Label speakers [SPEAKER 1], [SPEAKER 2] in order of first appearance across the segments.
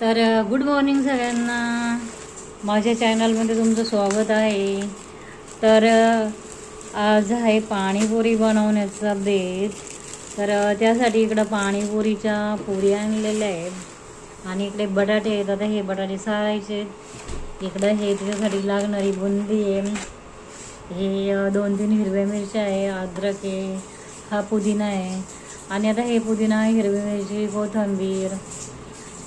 [SPEAKER 1] तर good morning सगळ्यांना. माझ्या चॅनलमध्ये तुमचं स्वागत आहे. तर आज आहे पाणीपुरी बनवण्याचा बेत. तर त्यासाठी इकडं पाणीपुरीच्या पुरी आणलेल्या आहेत आणि इकडे बटाटे आहेत. आता हे बटाटे सारायचे. इकडं हे त्याच्यासाठी लागणारी बुंदी आहे. हे 2-3 हिरव्या मिरच्या आहे, अद्रक आहे, हा पुदिना आहे. आणि आता हे पुदिना, हिरवी मिरची, कोथिंबीर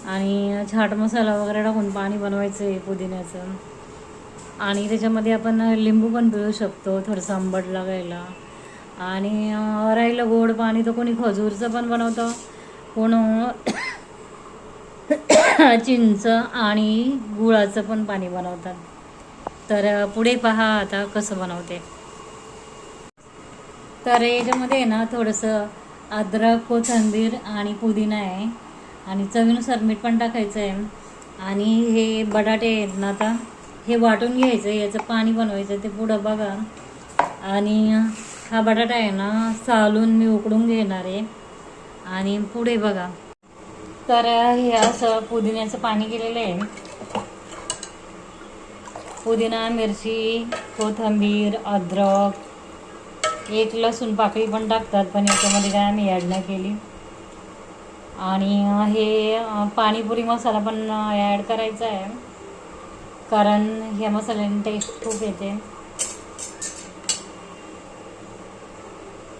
[SPEAKER 1] आणि चाट मसाला वगैरे टाकून पाणी बनवायचं आहे पुदिन्याचं. आणि त्याच्यामध्ये आपण लिंबू पण पिळू शकतो थोडंसं आंबट लागायला. आणि राहिलं गोड पाणी तर कोणी खजूरचं पण बनवतं, कोण चिंच आणि गुळाचं पण पाणी बनवतात. तर पुढे पहा आता कसं बनवते. तर याच्यामध्ये ना थोडंसं अद्रक, कोथिंबीर आणि पुदिना आहे आणि चवीनुसार मीठ पण टाकायचं आहे. आणि हे बटाटे आहेत ना, आता हे वाटून घ्यायचं, याचं पाणी बनवायचं ते पुढं बघा. आणि हा बटाटा आहे ना सालून मी उकडून घेणार आहे आणि पुढे बघा. तर हे असं पुदिन्याचं पाणी केलेलं आहे. पुदिना, मिरची, कोथिंबीर, अद्रक, एक लसूण पाकळी पण टाकतात, पण याच्यामध्ये काय आम्ही ॲड नाही केली. आणि हे पाणीपुरी मसाला पण ॲड करायचा आहे, कारण ह्या मसाल्याने टेस्ट खूप येते.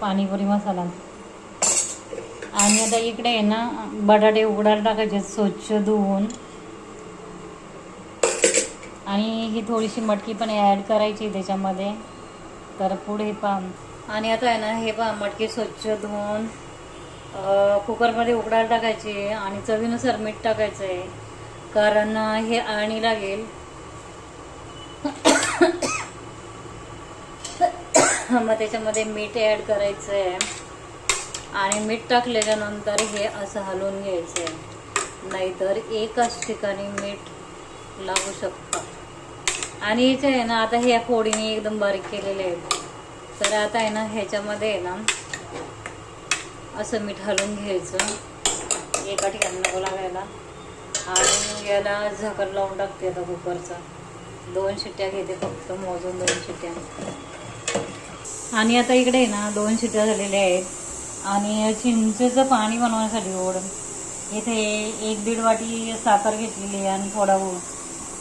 [SPEAKER 1] पाणीपुरी मसाला. आणि आता इकडे आहे ना बटाटे उकडायला टाकायचे स्वच्छ धुवून. आणि ही थोडीशी मटकी पण ॲड करायची त्याच्यामध्ये. तर पुढे आणि आता आहे ना हे मटकी स्वच्छ धुवून कुकरमध्ये उकडायला टाकायची आणि चवीनुसार मीठ टाकायचं आहे, कारण हे आळणी लागेल. मग त्याच्यामध्ये मीठ ॲड करायचं आहे आणि मीठ टाकल्याच्या नंतर हे असं हलवून घ्यायचं आहे, नाहीतर एकाच ठिकाणी मीठ लागू शकतं. आणि याचे आहे ना आता ह्या फोडीने एकदम बारीक केलेले आहेत. तर आता आहे ना ह्याच्यामध्ये आहे ना असं मीठ हलवून घ्यायचं, एका ठिकाणी नको लागायला. आणि याला झाकण लावून टाकते आता कुकरचा. 2 शिट्ट्या घेते फक्त, मोजून 2 शिट्ट्या. आणि आता इकडे आहे ना 2 शिट्ट्या झालेल्या आहेत. आणि चिंचेचं पाणी बनवण्यासाठी गोड इथे 1-1.5 वाटी साखर घेतलेली आहे आणि थोडा गूळ.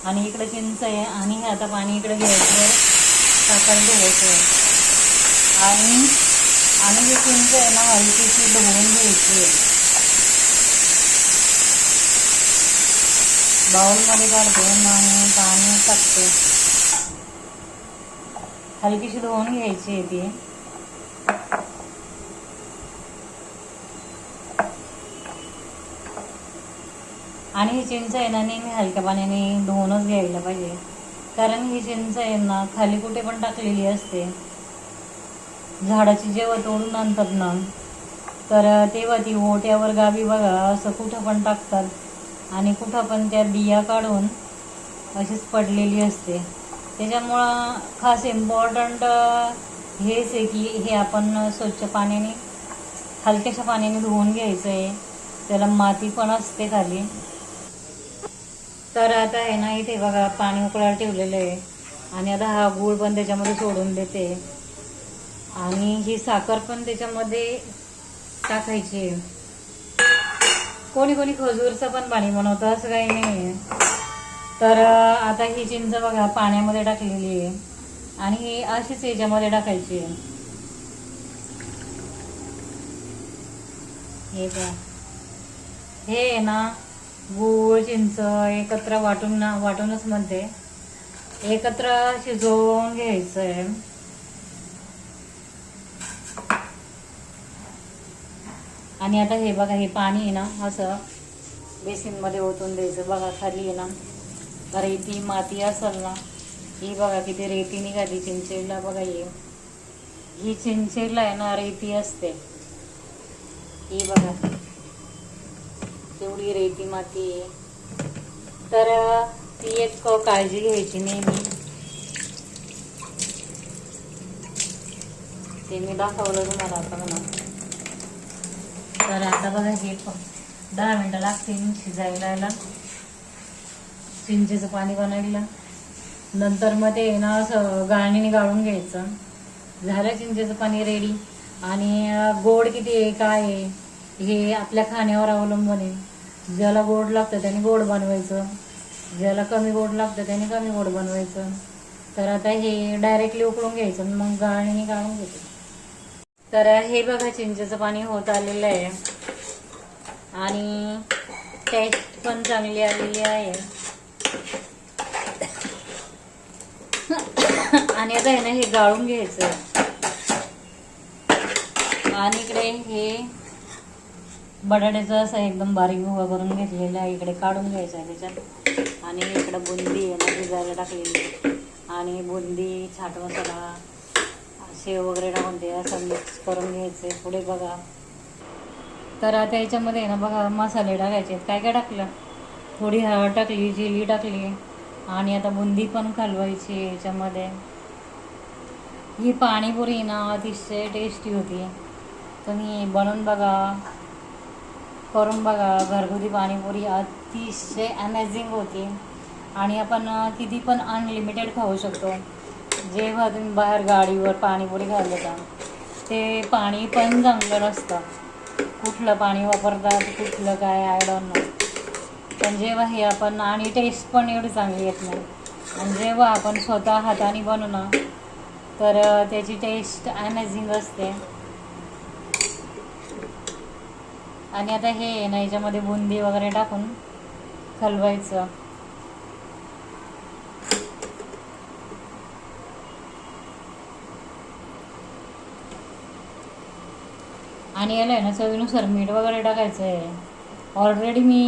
[SPEAKER 1] आणि इकडे चिंच आहे आणि हे आता पाणी इकडे घ्यायचं, साखर घ्यायचं. आणि हे चिंच आहे ना हलकीशी धुवून घ्यायची. बाउलमध्ये काढते आणि पाणी टाकते, हलकीशी धुवून घ्यायची आहे ती. आणि ही चिंच आहे ना नेहमी हलक्या पाण्याने धुवूनच घ्यायला पाहिजे, कारण ही चिंच आहे ना खाली कुठे पण टाकलेली असते. झाडाची जेव्हा तोडून आणतात ना, तर तेव्हा ती ओट्यावर गावी बघा असं कुठं पण टाकतात आणि कुठं पण त्या बिया काढून अशीच पडलेली असते. त्याच्यामुळं खास इम्पॉर्टंट हेच आहे की हे आपण स्वच्छ पाण्याने, हलक्याशा पाण्याने धुवून घ्यायचं आहे. त्याला माती पण असते खाली. तर आता आहे ना इथे बघा पाणी उकळायला ठेवलेलं आहे आणि आता हा गूळ पण त्याच्यामध्ये सोडून देते आणि ही साखर पण त्याच्यामध्ये टाकायची. कोणी कोणी खजूरचं पण पाणी बनवतं, असं काही नाही आहे. तर आता ही चिंच बघा पाण्यामध्ये टाकलेली आहे आणि ही अशीच याच्यामध्ये टाकायची आहे. हे बघा, हे आहे ना गूळ चिंच एकत्र वाटूनच मध्ये एकत्र शिजवून घ्यायचं आहे. आणि आता हे बघा हे पाणी आहे ना असं बेसिनमध्ये ओतून द्यायचं. बघा खाली आहे ना रेती माती असेल ना, ही बघा किती रेती निघाली चिंचेला. बघा ही चिंचेला आहे ना रेती असते, ही बघा तेवढी रेती माती आहे. तर ती एक काळजी घ्यायची नेहमी. ते मी दाखवलं तुम्हाला आता म्हणा. तर आता बघा हे 10 मिनटं लागतील शिजायला. चिंचेचं पाणी बनवलं. नंतर मग ते ना असं गाळणीने गाळून घ्यायचं. झालं चिंचेचं पाणी रेडी. आणि गोड किती आहे काय आहे हे आपल्या खाण्यावर अवलंबून आहे. ज्याला गोड लागतं त्याने गोड बनवायचं, ज्याला कमी गोड लागतं त्याने कमी गोड बनवायचं. तर आता हे डायरेक्टली उकळून घ्यायचं, मग गाळणीने गाळून घ्यायचं. तर हे बघा चिंचेचं पाणी होत आलेलं आहे आणि टेस्ट पण चांगली आलेली आहे. आणि आता आहे ना हे गाळून घ्यायचं. आणि इकडे हे बटाट्याचं असं एकदम बारीक भुगा करून घेतलेला आहे, इकडे काढून घ्यायचं आहे त्याच्यात. आणि इकडं बुंदी आहे ना भिजायला टाकलेली, आणि बुंदी, छाट मसाला, शेव वगैरे टाकून ते असं मिक्स करून घ्यायचे. पुढे बघा तर आता याच्यामध्ये ना बघा मसाले टाकायचे आहेत. काय काय टाकलं, थोडी हळद टाकली, जिरी टाकली, आणि आता बुंदी पण कालवायची याच्यामध्ये. ही पाणीपुरी ना अतिशय टेस्टी होती. तुम्ही बनवून बघा, करून बघा. घरगुती पाणीपुरी अतिशय अमेझिंग होती. आणि आपण किती पण अनलिमिटेड खाऊ शकतो. जेव्हा तुम्ही बाहेर गाडीवर पाणीपुरी खाल्लं का ते पाणी पण चांगलं नसतं. कुठलं पाणी वापरतात, कुठलं काय, आय डोंट नो. पण जेव्हा हे आपण, आणि टेस्ट पण एवढी चांगली येत नाही. आणि जेव्हा आपण स्वतः हाताने बनवू ना तर त्याची टेस्ट अमेझिंग असते. आणि आता हे ना याच्यामध्ये बुंदी वगैरे टाकून हलवायचं. आणि याला आहे ना चवीनुसार मीठ वगैरे टाकायचं आहे. ऑलरेडी मी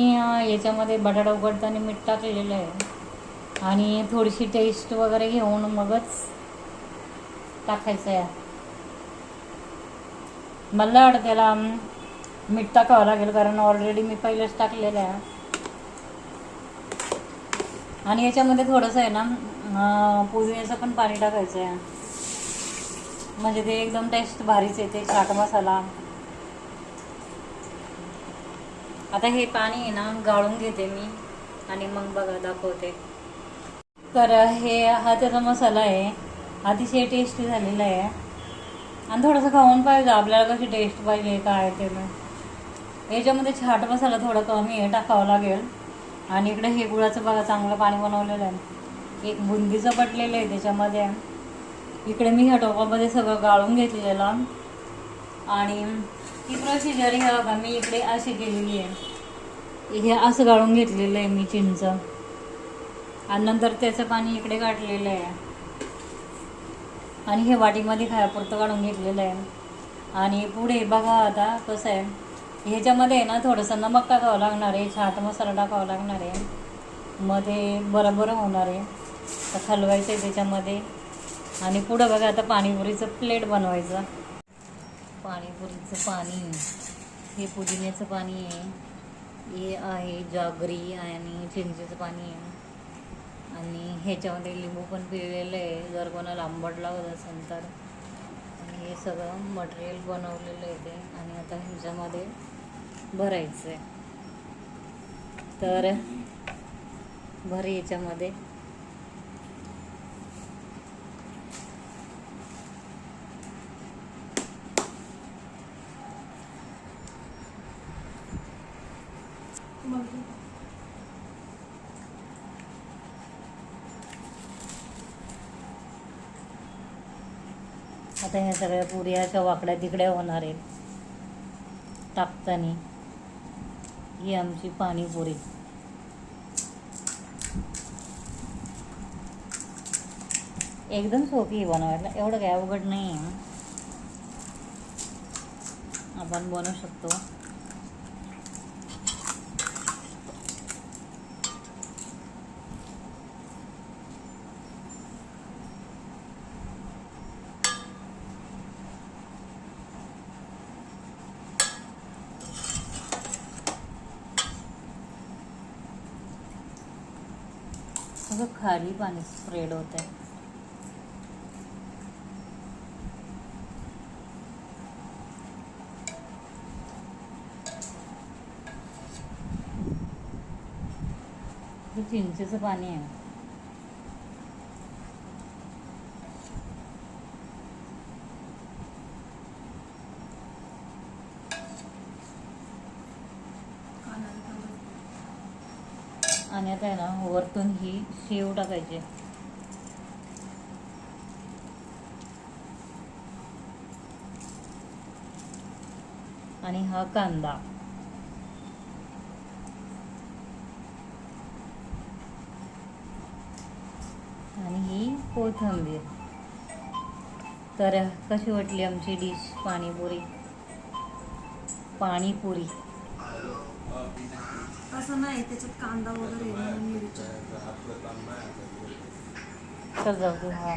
[SPEAKER 1] याच्यामध्ये बटाटा उकडताना मीठ टाकलेलं आहे. आणि थोडीशी टेस्ट वगैरे घेऊन मगच टाकायचं आहे. मला वाटतं त्याला मीठ टाकावं लागेल, कारण ऑलरेडी मी पहिलेच टाकलेलं आहे. आणि याच्यामध्ये थोडंसं आहे ना पुदिन्याचं पण पाणी टाकायचं आहे, म्हणजे ते एकदम टेस्ट भारीच येते. चाट मसाला. आता हे पाणी आहे ना गाळून घेते मी आणि मग बघा दाखवते. तर हे हा त्याचा मसाला आहे, अतिशय टेस्टी झालेला आहे. आणि थोडंसं खाऊन पाहिजे आपल्याला कशी टेस्ट पाहिजे काय ते. मग याच्यामध्ये छाट मसाला थोडा कमी आहे, टाकावं लागेल. आणि इकडे हे गुळाचं बघा चांगलं पाणी बनवलेलं आहे. एक बुंदीचं पटलेलं आहे त्याच्यामध्ये. इकडे मी ह्या टोपामध्ये सगळं गाळून घेतलेलं. आणि ही प्रोसिजर हे बघा मी इकडे अशी केलेली आहे. हे असं गाळून घेतलेलं आहे मी चिंच, आणि नंतर त्याचं पाणी इकडे काढलेलं आहे. आणि हे वाटीमध्ये खायापुरतं काढून घेतलेलं आहे. आणि पुढे बघा आता कसं आहे, ह्याच्यामध्ये आहे ना थोडंसं नमक टाकावं लागणार आहे, छाट मसाला टाकावा लागणार आहे, मग ते बरोबर होणार आहे. तर हलवायचं आहे त्याच्यामध्ये. आणि पुढं बघा आता पाणीपुरीचं प्लेट बनवायचं. पाणीपुरीचं पाणी, हे पुदिन्याचं पाणी आहे, हे आहे जागरी आणि चिंचेचं पाणी आहे. आणि ह्याच्यामध्ये लिंबू पण पिळलेलं आहे जर कोणाला आंबट लागत असेल तर. आणि हे सगळं मटेरियल बनवलेलं आहे ते. आणि आता ह्याच्यामध्ये भरायचं आहे. तर भर याच्यामध्ये. आता ह्या सगळ्या पुरी अशा वाकड्या तिकड्या होणार आहेत टाकताना. ही आमची पाणीपुरी. एकदम सोपी बनवायला, एवढं काय अवघड नाही आहे, आपण बनवू शकतो. असं खाली पाणी स्प्रेड होत आहे. थोडंसं चिंचेचं पाणी आहे. आणि आता आहे ना वरतून ही शेव टाकायची. आणि हा कांदा. आणि ही कोथिंबीर. तर कशी वाटली आमची डिश पाणीपुरी.
[SPEAKER 2] असं नाही त्याच्यात कांदा वगैरे म्हणून मी विचारते.
[SPEAKER 1] तर जाऊ दे. हा